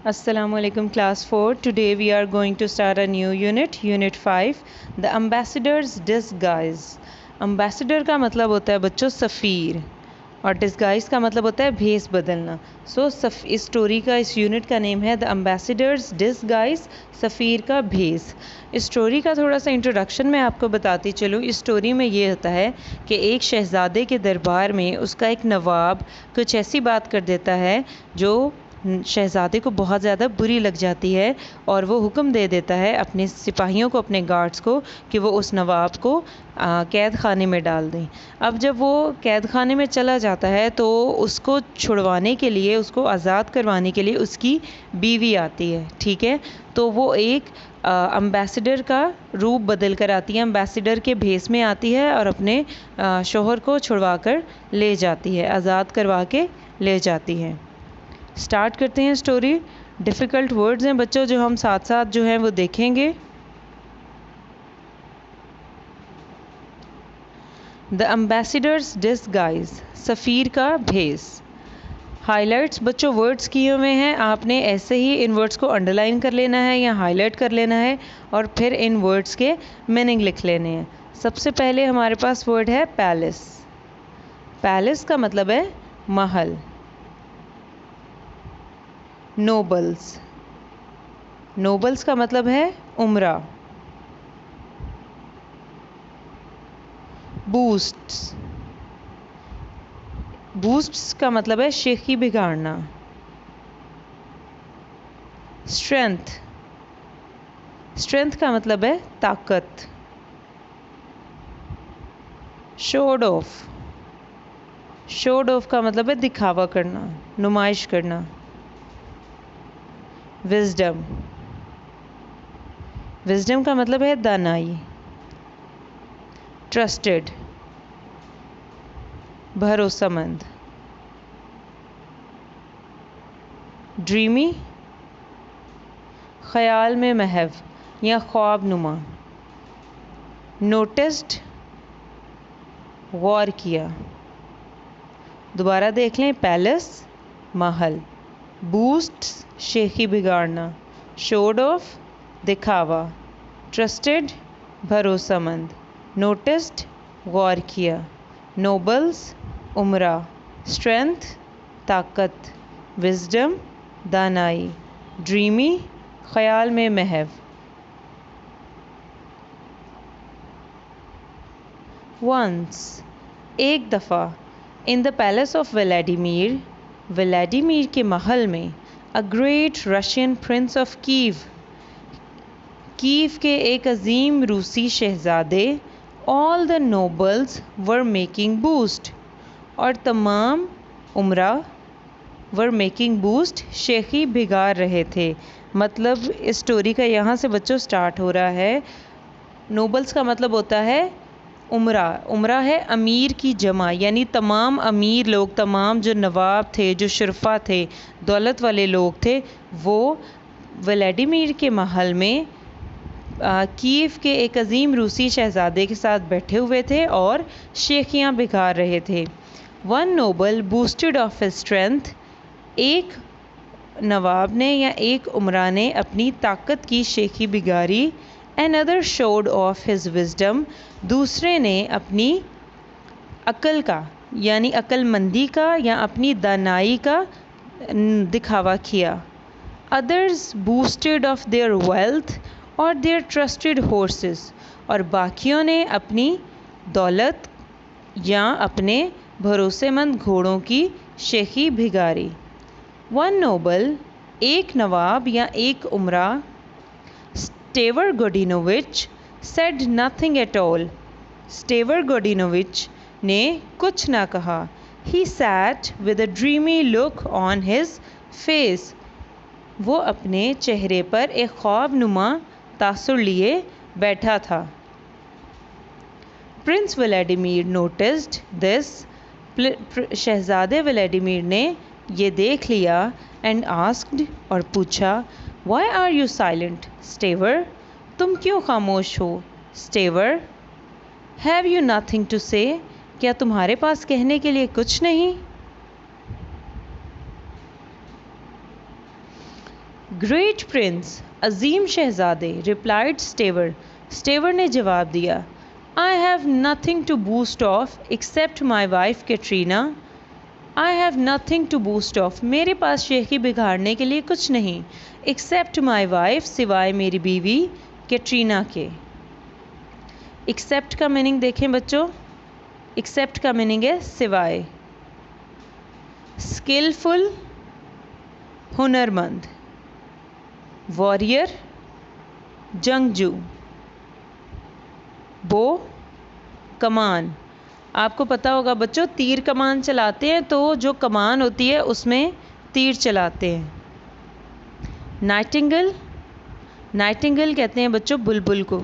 Assalamualaikum class 4. Today we are going to start a new unit 5, the ambassador's disguise. ambassador का मतलब होता है बच्चों सफ़ीर और disguise का मतलब होता है भेस बदलना. इस स्टोरी का इस यूनिट का नेम है द ambassador's disguise, सफ़ीर का भेस. इस स्टोरी का थोड़ा सा इंट्रोडक्शन मैं आपको बताती चलूँ. इस स्टोरी में ये होता है कि एक शहज़ादे के दरबार में उसका एक नवाब कुछ ऐसी बात कर देता है जो शहज़ादे को बहुत ज़्यादा बुरी लग जाती है और वो हुक्म दे देता है अपने सिपाहियों को, अपने गार्ड्स को, कि वो उस नवाब को कैद खाने में डाल दें. अब जब वो कैद खाने में चला जाता है तो उसको छुड़वाने के लिए, उसको आज़ाद करवाने के लिए उसकी बीवी आती है. ठीक है, तो वो एक अम्बेसडर का रूप बदल कर आती है, अम्बेसडर के भेस में आती है और अपने शोहर को छुड़वा कर ले जाती है, आज़ाद करवा के ले जाती है. स्टार्ट करते हैं स्टोरी. डिफ़िकल्ट वर्ड्स हैं बच्चों जो हम साथ साथ जो हैं वो देखेंगे. द एम्बेसडर्स डिस्गाइज, सफ़ीर का भेस. हाइलाइट्स बच्चों वर्ड्स किए हुए हैं, आपने ऐसे ही इन वर्ड्स को अंडरलाइन कर लेना है या हाईलाइट कर लेना है और फिर इन वर्ड्स के मीनिंग लिख लेने हैं. सबसे पहले हमारे पास वर्ड है पैलेस. पैलेस का मतलब है महल. नोबल्स, नोबल्स का मतलब है उमरा. बूस्ट्स, बूस्ट्स का मतलब है शेखी बिगाड़ना. स्ट्रेंथ, स्ट्रेंथ का मतलब है ताकत. शोड ऑफ, शोड ऑफ का मतलब है दिखावा करना, नुमाइश करना. विजडम, विजडम का मतलब है दानाई. ट्रस्टेड, भरोसेमंद. ड्रीमी, ख्याल में महव या ख्वाब नुमा. नोटिस्ड, गौर किया. दोबारा देख लें. पैलेस महल, बूस्ट शेखी बिगाड़ना, शोड ऑफ दिखावा, ट्रस्टेड भरोसेमंद, नोटिस्ड गौर किया, नोबल्स उमरा, स्ट्रेंथ ताकत, विजडम दानाई, ड्रीमी ख्याल में महव. वंस एक दफ़ा. In the palace of Vladimir, Vladimir के महल में, a great Russian prince of Kiev, Kiev के एक अजीम रूसी शहज़ादे, all the nobles were making boast, और तमाम उमरा वर मेकिंग बूस्ट शेखी भिगाड़ रहे थे. मतलब इस स्टोरी का यहाँ से बच्चों स्टार्ट हो रहा है. नोबल्स का मतलब होता है उमरा. उमरा है अमीर की जमा, यानी तमाम अमीर लोग, तमाम जो नवाब थे, जो शुरफा थे, दौलत वाले लोग थे, वो व्लादिमीर के महल में कीव के एक अजीम रूसी शहज़ादे के साथ बैठे हुए थे और शेखियाँ बिगाड़ रहे थे. One noble boasted of his strength, एक नवाब ने या एक उमरा ने अपनी ताकत की शेखी बिगाड़ी. Another showed off his wisdom, दूसरे ने अपनी अक्ल का यानी अक्लमंदी का या अपनी दानाई का दिखावा किया. Others boasted of their wealth or their trusted horses, और बाकियों ने अपनी दौलत या अपने भरोसेमंद घोड़ों की शेखी भिगारी. One noble, एक नवाब या एक उमरा, स्टेवर गोडिनोविच said nothing at all, स्टेवर गोडिनोविच ने कुछ ना कहा. He sat with a dreamy look on his face, वो अपने चेहरे पर एक ख्वाब नुमा तासुर लिए बैठा था. प्रिंस व्लादिमीर नोटिस्ड दिस, शहज़ादे व्लादिमीर ने ये देख लिया. एंड आस्क्ड, और पूछा, why are you silent Staver, तुम क्यों खामोश हो Staver. Have you nothing to say, क्या तुम्हारे पास कहने के लिए कुछ नहीं. ग्रेट प्रिंस, अजीम शहजादे, रिप्लाइड स्टेवर, स्टेवर ने जवाब दिया, I have nothing to boast of except my wife Katrina. I have nothing to boast of, मेरे पास शेखी बिगाड़ने के लिए कुछ नहीं, एक्सेप्ट माई वाइफ, सिवाय मेरी बीवी कैटरीना के। एक्सेप्ट का मीनिंग देखें बच्चों, एक्सेप्ट का मीनिंग है सिवाय। स्किलफुल, हुनरमंद। वॉरियर, जंगजू। बो, कमान। आपको पता होगा बच्चों, तीर कमान चलाते हैं तो जो कमान होती है उसमें तीर चलाते हैं। नाइटिंगेल, नाइटिंगेल कहते हैं बच्चों बुलबुल को।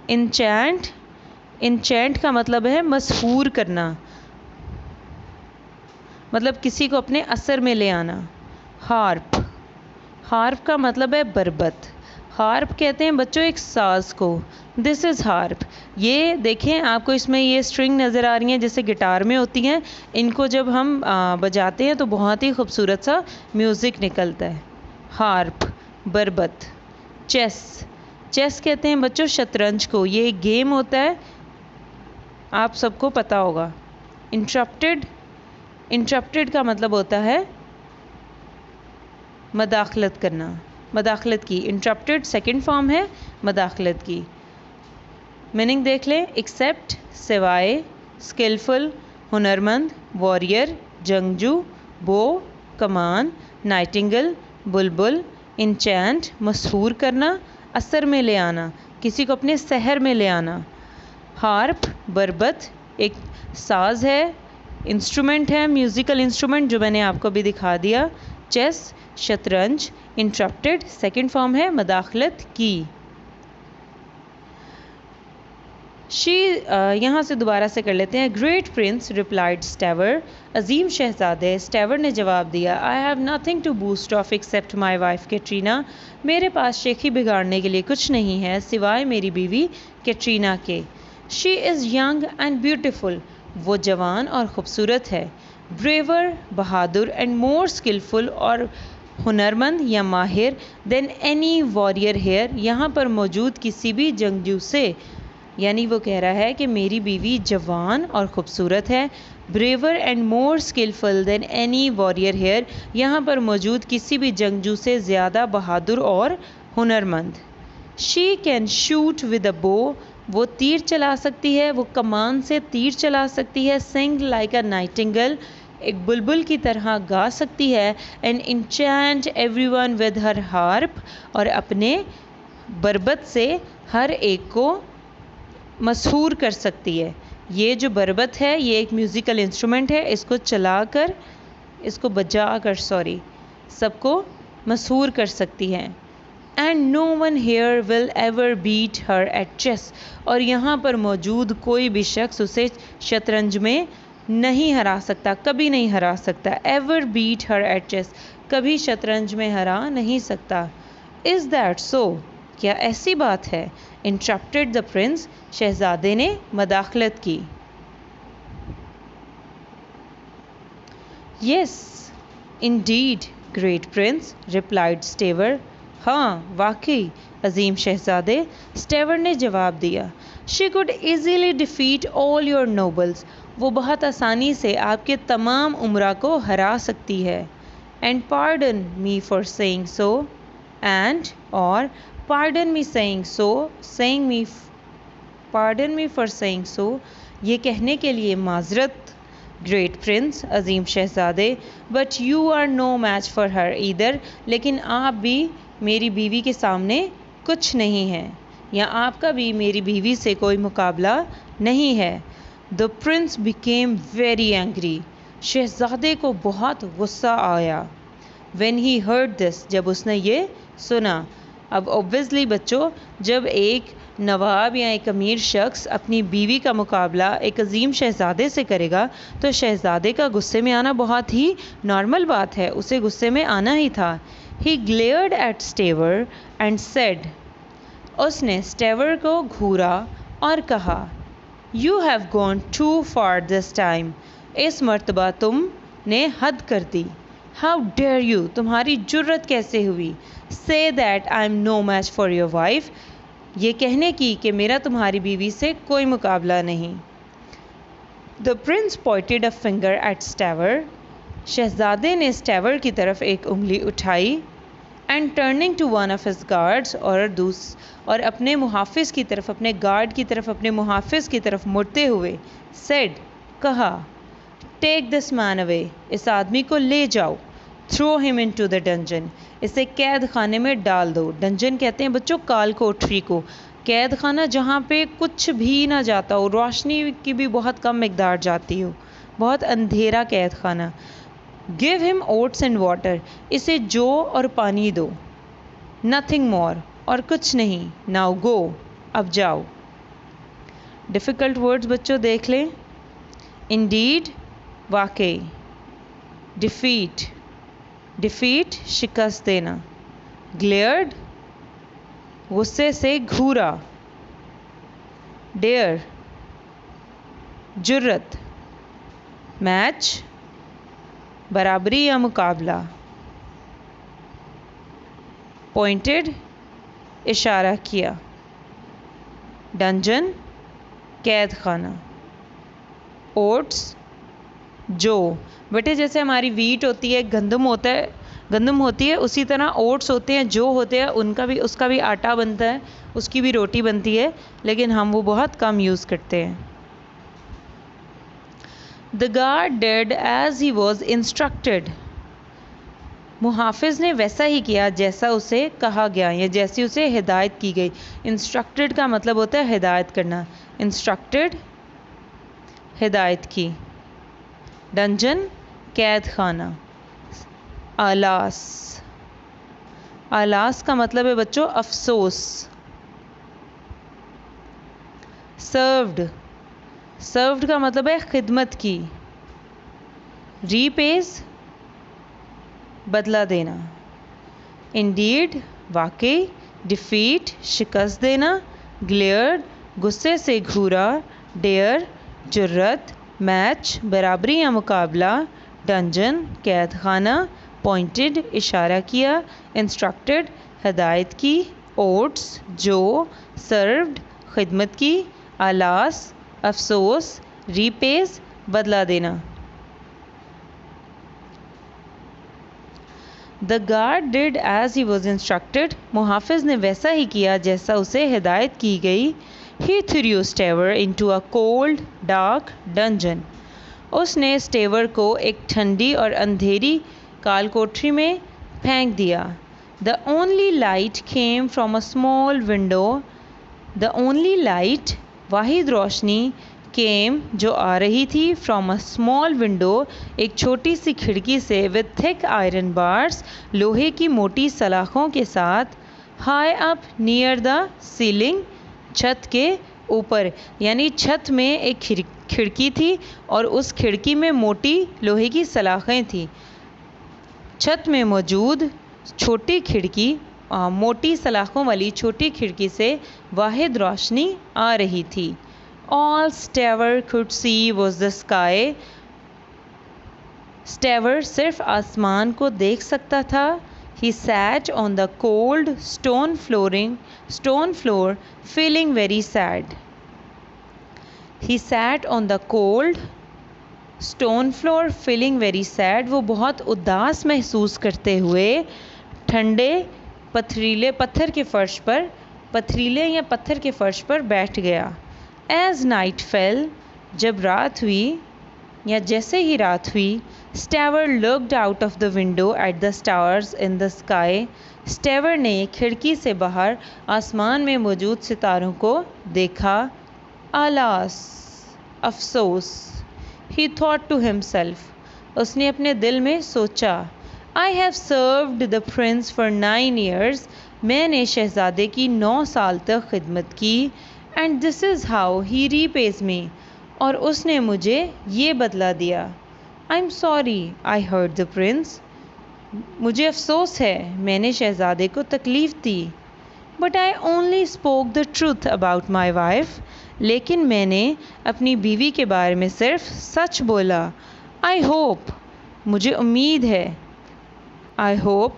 इंचैंट, इंचैंट का मतलब है मसहूर करना, मतलब किसी को अपने असर में ले आना। हार्प, हार्प का मतलब है बरबत। हार्प कहते हैं बच्चों एक साज को। This is harp. ये देखें, आपको इसमें ये स्ट्रिंग नज़र आ रही हैं जैसे गिटार में होती हैं, इनको जब हम बजाते हैं तो बहुत ही खूबसूरत सा म्यूज़िक निकलता है। हार्प, बरबत। चेस, चेस कहते हैं बच्चों शतरंज को। ये एक गेम होता है, आप सबको पता होगा। इंटरप्टेड, इंटरप्टेड का मतलब होता है मदाखलत करना, मदाखलत की। इंटरप्टेड सेकंड फॉर्म है मदाखलत की। मीनिंग देख लें, एक्सेप्ट सिवाय, स्किलफुल हुनरमंद, वॉरियर जंगजू, बो कमान, नाइटिंगेल बुलबुल, इंचैंट मशहूर करना, असर में ले आना, किसी को अपने शहर में ले आना। हार्प बरबत एक साज है, इंस्ट्रूमेंट है, म्यूज़िकल इंस्ट्रूमेंट जो मैंने आपको भी दिखा दिया। चेस शतरंज। इंटरप्टेड सेकंड फॉर्म है मदाखलत की। यहाँ से दोबारा से कर लेते हैं। ग्रेट प्रिंस रिप्लाइड स्टेवर, अजीम शहजादे, स्टेवर ने जवाब दिया, I have nothing to boast of except my wife Katrina, मेरे पास शेखी बिगाड़ने के लिए कुछ नहीं है सिवाय मेरी बीवी कैटरीना के। She is young and beautiful, वो जवान और ख़ूबसूरत है। ब्रेवर बहादुर, एंड मोर स्किलफुल और हुनरमंद या माहिर, देन एनी वॉरियर हेयर, यहाँ पर मौजूद किसी भी जंगजू से। यानी वो कह रहा है कि मेरी बीवी जवान और ख़ूबसूरत है। Braver and more skilful than any warrior here, यहाँ पर मौजूद किसी भी जंगजू से ज़्यादा बहादुर और हुनरमंद। She can shoot with a बो, वो तीर चला सकती है, वो कमान से तीर चला सकती है। सिंग लाइक अ नाइटिंगेल, एक बुलबुल की तरह गा सकती है। And enchant everyone with her harp, और अपने बरबत से हर एक को मशहूर कर सकती है। ये जो बरबत है ये एक म्यूज़िकल इंस्ट्रूमेंट है, इसको चलाकर, इसको बजाकर सबको मशहूर कर सकती है। And no one here will ever beat her at chess, और यहाँ पर मौजूद कोई भी शख्स उसे शतरंज में नहीं हरा सकता, कभी नहीं हरा सकता। Ever beat her at chess, कभी शतरंज में हरा नहीं सकता। इज़ दैट सो, क्या ऐसी बात है? इंटरप्टेड द प्रिंस, शहजादे ने मदाखलत की। Yes indeed great prince replied Staver, हाँ वाकई अजीम शहजादे, स्टेवर ने जवाब दिया। She could easily defeat all your nobles, वो बहुत आसानी से आपके तमाम उमरा को हरा सकती है। And pardon me for saying so, and और pardon me saying so, saying me pardon me for saying so, ये कहने के लिए माजरत ग्रेट प्रिंस अजीम शहजादे, but you are no match for her either, लेकिन आप भी मेरी बीवी के सामने कुछ नहीं है, या आपका भी मेरी बीवी से कोई मुकाबला नहीं है। The Prince became very angry, शहजादे को बहुत गुस्सा आया। व्हेन ही हर्ड दिस, जब उसने ये सुना। अब ऑब्वियसली बच्चों, जब एक नवाब या एक अमीर शख्स अपनी बीवी का मुकाबला एक अजीम शहजादे से करेगा तो शहजादे का गुस्से में आना बहुत ही नॉर्मल बात है, उसे गुस्से में आना ही था। He glared at Stavr and said, उसने स्टेवर को घूरा और कहा, you have gone too far this time, इस मर्तबा तुमने हद कर दी। हाउ डेयर यू, तुम्हारी जुर्रत कैसे हुई, say that I am no match for your wife, ये कहने की कि मेरा तुम्हारी बीवी से कोई मुकाबला नहीं। The prince pointed a finger at Staver, शहजादे ने स्टेवर की तरफ एक उंगली उठाई। And turning to one of his guards, और अपने मुहाफिज की तरफ, अपने गार्ड की तरफ, अपने मुहाफिज की तरफ मुड़ते हुए सेड, कहा, टेक दिस मैन अवे, इस आदमी को ले जाओ। Throw him into the dungeon, इसे कैद खाने में डाल दो। डंजन कहते हैं बच्चों काल कोठरी को, कैद खाना जहाँ पे कुछ भी ना जाता हो, रोशनी की भी बहुत कम मिकदार जाती हो, बहुत अंधेरा कैद खाना। Give him oats and water, इसे जौ और पानी दो। नथिंग मोर, और कुछ नहीं। नाउ गो, अब जाओ। डिफ़िकल्ट वर्ड्स बच्चों देख लें। इंडीड, वाकई। डिफीट, डिफीट शिकस्त देना। ग्लेयर्ड, गुस्से से घूरा। डेयर, जुर्रत। मैच, बराबरी या मुकाबला। पॉइंटेड, इशारा किया। डंजन, कैद खाना। ओट्स, जो, बेटे जैसे हमारी वीट होती है, गंदम होता है, गंदम होती है, उसी तरह ओट्स होते हैं, जो होते हैं, उसका भी आटा बनता है, उसकी भी रोटी बनती है, लेकिन हम वो बहुत कम यूज़ करते हैं। The guard did as he was instructed. मुहाफिज ने वैसा ही किया जैसा उसे कहा गया या जैसी उसे हिदायत की गई। इंस्ट्रक्टेड का मतलब होता है हिदायत करना। इंस्ट्रक्टेड, हिदायत की। डंजन, कैद खाना। आलास, आलास का मतलब है बच्चों अफसोस। सर्व्ड, सर्व्ड का मतलब है खिदमत की। रीपेज, बदला देना। इंडीड, वाकई। डिफीट, शिकस्त देना। ग्लेयर्ड, गुस्से से घूरा। डेयर, जुर्रत। मैच, बराबरी या मुकाबला। डंजन, कैद खाना। पॉइंटेड, इशारा किया। इंस्ट्रक्टेड, हिदायत की। ओट्स, जो। सर्व्ड, खिदमत की। आलास, अफसोस। रीपेज, बदला देना। The guard did as he was instructed, मुहाफिज ने वैसा ही किया जैसा उसे हिदायत की गई। He threw Staver into a cold dark dungeon, उसने स्टेवर को एक ठंडी और अंधेरी काल कोठरी में फेंक दिया। The only light came from a small window, the only light, वाहिद रोशनी, केम, जो आ रही थी, फ्रॉम अ स्मॉल विंडो, एक छोटी सी खिड़की से, विद थिक आयरन बार्स, लोहे की मोटी सलाखों के साथ, high up near the ceiling, छत के ऊपर, यानी छत में एक खिड़की थी और उस खिड़की में मोटी लोहे की सलाखें थी। छत में मौजूद छोटी खिड़की, मोटी सलाखों वाली छोटी खिड़की से वाहिद रोशनी आ रही थी। All Stever could see was the sky. Stever सिर्फ आसमान को देख सकता था। He sat on the cold stone floor, feeling very sad. He sat on the cold stone floor, feeling very sad. वो बहुत उदास महसूस करते हुए ठंडे पथरीले पत्थर के फर्श पर, पथरीले या पत्थर के फर्श पर बैठ गया। As night fell, जब रात हुई या जैसे ही रात हुई, Stever looked out of the window at the stars in the sky. Stever ने खिड़की से बाहर आसमान में मौजूद सितारों को देखा। आलास, अफसोस। He thought to himself, उसने अपने दिल में सोचा, I have served the prince for 9 years. मैंने शहजादे की 9 साल तक खिदमत की। And this is how he repays me. और उसने मुझे ये बदला दिया। I'm sorry I hurt the prince. मुझे अफसोस है मैंने शहजादे को तकलीफ़ दी। But I only spoke the truth about my wife. लेकिन मैंने अपनी बीवी के बारे में सिर्फ सच बोला। I hope, मुझे उम्मीद है, आई होप,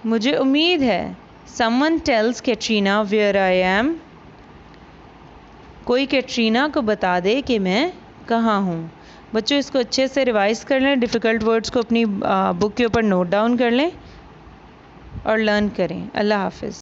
मुझे उम्मीद है। Someone tells Katrina where I am, कोई कैटरीना को बता दे कि मैं कहाँ हूँ। बच्चों इसको अच्छे से रिवाइज कर लें, डिफ़िकल्ट वर्ड्स को अपनी बुक के ऊपर नोट डाउन कर लें और लर्न करें। अल्लाह हाफिज़।